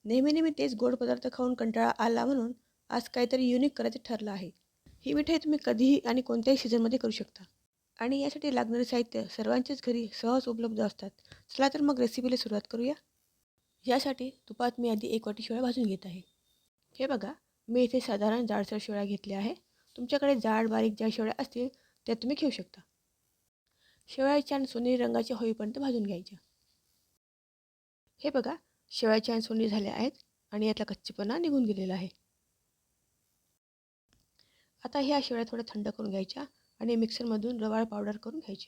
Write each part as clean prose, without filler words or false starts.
नेहमी नेहमी तेच गोड पदार्थ खाऊन कंटाळा आला म्हणून आज काहीतरी युनिक करायचं ठरलं आहे. ही मिठाई तुम्ही कधीही आणि कोणत्याही सीझनमध्ये करू शकता. आणि यासाठी लागणारे साहित्य सर्वांच्याच घरी सहज उपलब्ध असतात. चला तर मग रेसिपीला सुरुवात करूया. यासाठी तुपात मी आधी 1 वाटी शेवया भाजून घेत आहे. हे बघा, मी इथे साधारण जाडसर शेवया घेतल्या आहे. तुमच्याकडे जाड बारीक ज्या शेवया असतील त्या तुम्ही घेऊ शकता. शेवया छान सोनेरी रंगाच्या होईपर्यंत भाजून घ्यायच्या. हे बघा, शेवया छान सोनेरी झाल्या आहेत आणि यातला कच्चेपणा निघून गेलेला आहे. आता ह्या शेवया थोड्या थंड करून घ्यायच्या आणि मिक्सरमधून रवाळ पावडर करून घ्यायची.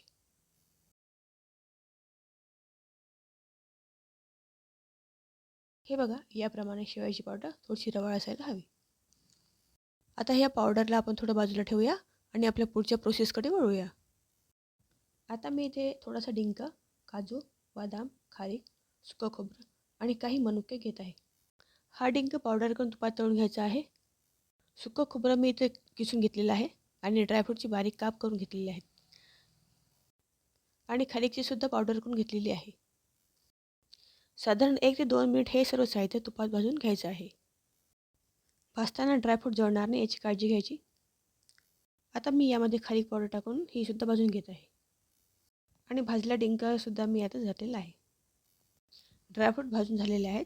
हे बघा, याप्रमाणे शेवयाची पावडर थोडीशी रवाळ असायला हवी. आता ह्या पावडरला आपण थोडं बाजूला ठेवूया आणि आपल्या पुढच्या प्रोसेसकडे वळूया. आता मी इथे थोडासा डिंक, काजू, बदाम, खारीक, सुकं खोबरं आणि काही मनुके घेत आहे. हा डिंक पावडर करून तुपात तळून घ्यायचा आहे. सुकं खोबरं मी इथे किसून घेतलेलं आहे आणि ड्रायफ्रूटची बारीक काप करून घेतलेली आहेत आणि खारीकची सुद्धा पावडर करून घेतलेली आहे. साधारण 1 ते 2 मिनिट हे सर्व साहित्य तुपात भाजून घ्यायचं आहे. भाजताना ड्रायफ्रूट जळणार नाही याची काळजी घ्यायची. आता मी यामध्ये खारीक पावडर टाकून ही सुद्धा भाजून घेत आहे आणि भाजलेला डिंकसुद्धा मी यातच घातलेला आहे. ड्रायफ्रूट भाजून झालेले आहेत.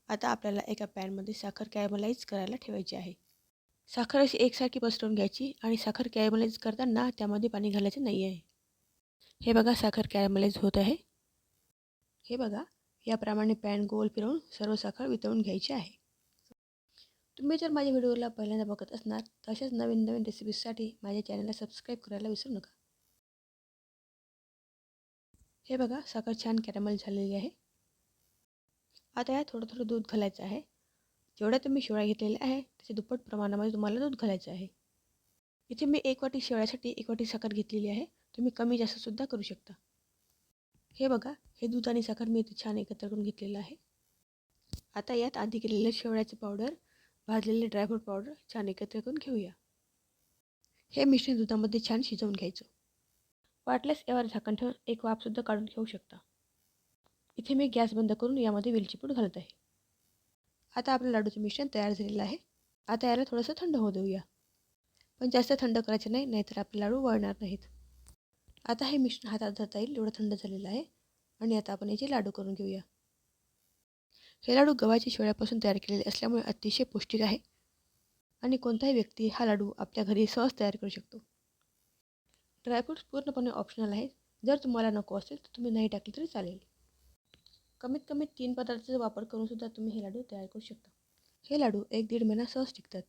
आता आपल्याला एका पॅनमध्ये साखर कॅरमलाइज करायला ठेवायची आहे. साखर अशी एकसारखी पसरवून घ्यायची आणि साखर कॅरमलाइज करताना त्यामध्ये पाणी घालायचं नाही आहे. हे बघा, साखर कॅरमलाइज होत आहे. हे बघा, याप्रमाणे पॅन गोल फिरवून सर्व साखर वितळून घ्यायची आहे. तुम्ही जर माझ्या व्हिडिओला पहिल्यांदा बघत असणार तर अशाच नवीन नवीन रेसिपीजसाठी माझ्या चॅनलला सबस्क्राईब करायला विसरू नका. हे बघा, साखर छान कॅरमल झालेली आहे. आता यात थोडं थोडं दूध घालायचं आहे. जेवढ्या तुम्ही शेवया घेतलेल्या आहे त्याच्या दुप्पट प्रमाणामध्ये तुम्हाला दूध घालायचं आहे. इथे मी 1 वाटी शेवयासाठी 1 वाटी साखर घेतलेली आहे. तुम्ही कमी जास्तसुद्धा करू शकता. हे बघा, हे दूध आणि साखर मी इथे छान एकत्र करून घेतलेलं आहे. आता यात आधी केलेलं शेवयाचं पावडर, भाजलेले ड्रायफ्रूट पावडर छान एकत्र करून घेऊया. हे मिश्रण दुधामध्ये छान शिजवून घ्यायचं. वाटल्यास यावर झाकण ठेवून एक वाफसुद्धा काढून घेऊ शकता. इथे मी गॅस बंद करून यामध्ये वेलची पूड घालत आहे. आता आपलं लाडूचं मिश्रण तयार झालेलं आहे. आता याला थोडंसं थंड होऊ देऊया. पण जास्त थंड करायचे नाही, नाहीतर आपले लाडू वळणार नाहीत. आता हे मिश्रण हातात धरता येईल एवढं थंड झालेलं आहे आणि आता आपण याचे लाडू करून घेऊया. हे लाडू गव्हाच्या शेवयापासून तयार केलेले असल्यामुळे अतिशय पौष्टिक आहे आणि कोणताही व्यक्ती हा लाडू आपल्या घरी सहज तयार करू शकतो. ड्रायफ्रूट्स पूर्णपणे ऑप्शनल आहेत. जर तुम्हाला नको असेल तर तुम्ही नाही टाकले तरी चालेल. कमीत कमी 3 पदार्थाचा वापर करून सुद्धा तुम्ही हे लाडू तयार करू शकता. हे लाडू 1-1.5 महिना सहज टिकतात.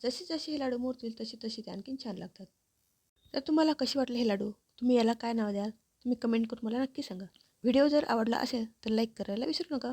जसे जसे हे लाडू मुरतील तसे तसे ते आणखीन छान लागतात. तर तुम्हाला कसे वाटले हे लाडू? तुम्ही याला काय नाव द्याल? तुम्ही कमेंट करून मला नक्की सांगा. व्हिडिओ जर आवडला असेल तर लाईक करायला विसरू नका.